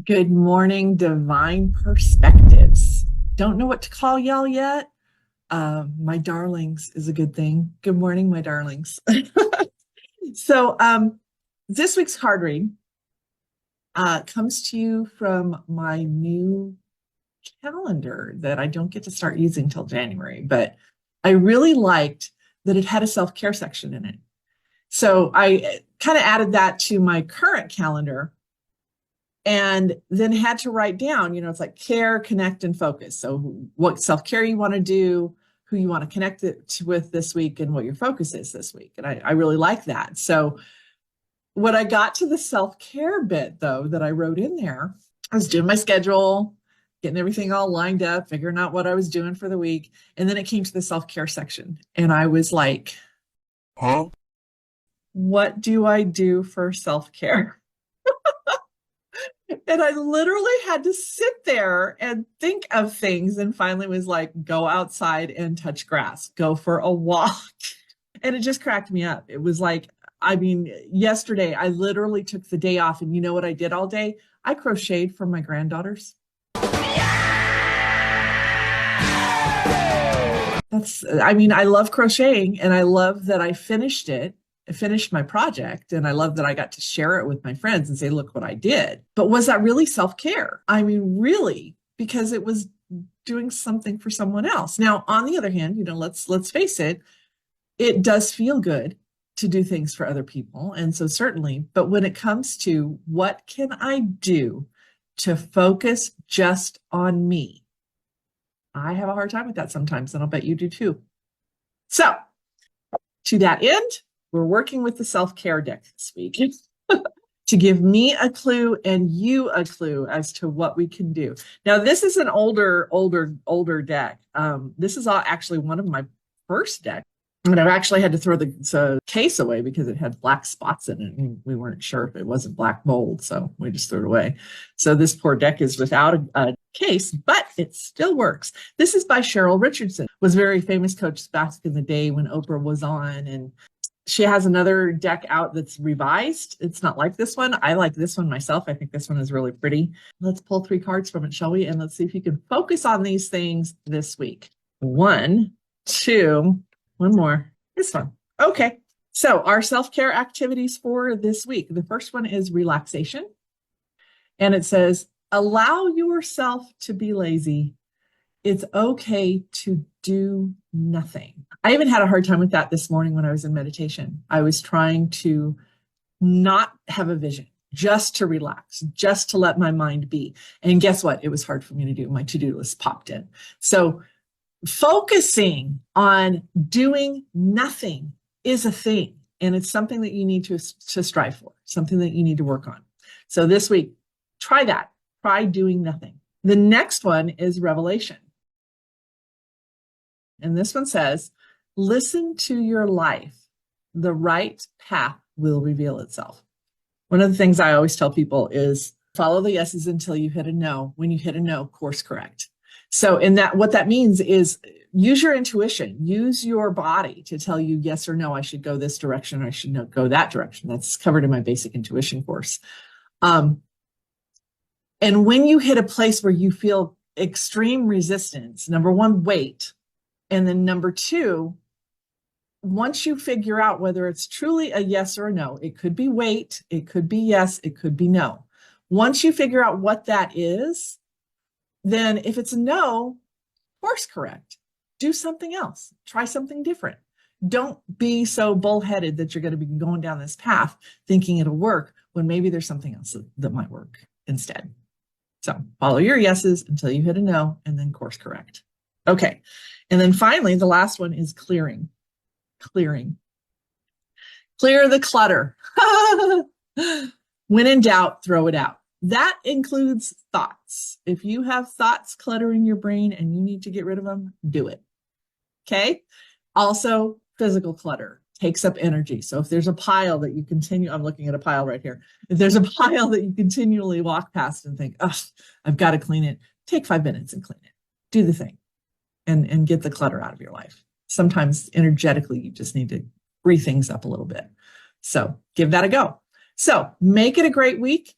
Good morning, divine perspectives. Don't know what to call y'all yet. My darlings is a good thing. Good morning, my darlings. So this week's card read comes to you from my new calendar that I don't get to start using till January, but I really liked that it had a self-care section in it. So I kind of added that to my current calendar and then had to write down, it's like care, connect, and focus. So what self-care you want to do, who you want to connect it with this week, and what your focus is this week. And I really like that. So when I got to the self-care bit, though, that I wrote in there, I was doing my schedule, getting everything all lined up, figuring out what I was doing for the week. And then it came to the self-care section. And I was like, Huh? what do I do for self-care? And I literally had to sit there and think of things and finally was like, go outside and touch grass, go for a walk. And it just cracked me up. It was like, yesterday I literally took the day off and you know what I did all day? I crocheted for my granddaughters. I love crocheting and I love that I finished it. I finished my project and I love that I got to share it with my friends and say, look what I did. But was that really self-care? Really, because it was doing something for someone else. Now, on the other hand, let's face it, it does feel good to do things for other people. And so certainly, but when it comes to what can I do to focus just on me, I have a hard time with that sometimes, and I'll bet you do too. So to that end, we're working with the self-care deck this week to give me a clue and you a clue as to what we can do. Now, this is an older deck. This is actually one of my first decks. And I've actually had to throw the case away because it had black spots in it. And we weren't sure if it wasn't black mold, so we just threw it away. So this poor deck is without a case, but it still works. This is by Cheryl Richardson, was a very famous coach back in the day when Oprah was on, and she has another deck out that's revised. It's not like this one. I like this one myself. I think this one is really pretty. Let's pull 3 cards from it, shall we? And let's see if you can focus on these things this week. 1, 2, one more. This one. Okay. So our self-care activities for this week. The first one is relaxation. And it says, allow yourself to be lazy. It's okay to do nothing. I even had a hard time with that this morning when I was in meditation. I was trying to not have a vision, just to relax, just to let my mind be. And guess what? It was hard for me to do. My to-do list popped in. So focusing on doing nothing is a thing. And it's something that you need to strive for, something that you need to work on. So this week, try that. Try doing nothing. The next one is revelation. And this one says, listen to your life. The right path will reveal itself. One of the things I always tell people is follow the yeses until you hit a no. When you hit a no, course correct. So what that means is use your intuition, use your body to tell you yes or no, I should go this direction, or I should not go that direction. That's covered in my basic intuition course. And when you hit a place where you feel extreme resistance, number 1, wait. And then number 2, once you figure out whether it's truly a yes or a no, it could be wait, it could be yes, it could be no. Once you figure out what that is, then if it's a no, course correct. Do something else. Try something different. Don't be so bullheaded that you're going to be going down this path thinking it'll work when maybe there's something else that might work instead. So follow your yeses until you hit a no and then course correct. Okay. And then finally, the last one is clearing. Clearing. Clear the clutter. When in doubt, throw it out. That includes thoughts. If you have thoughts cluttering your brain and you need to get rid of them, do it. Okay. Also, physical clutter takes up energy. So if there's a pile that you continue, I'm looking at a pile right here. If there's a pile that you continually walk past and think, oh, I've got to clean it, take 5 minutes and clean it. Do the thing and get the clutter out of your life. Sometimes energetically, you just need to free things up a little bit. So give that a go. So make it a great week.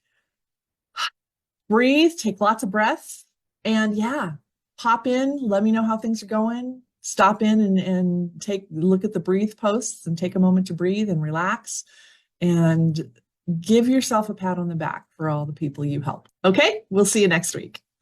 breathe, take lots of breaths, and yeah, pop in, let me know how things are going. Stop in and look at the breathe posts and take a moment to breathe and relax and give yourself a pat on the back for all the people you help. Okay, we'll see you next week.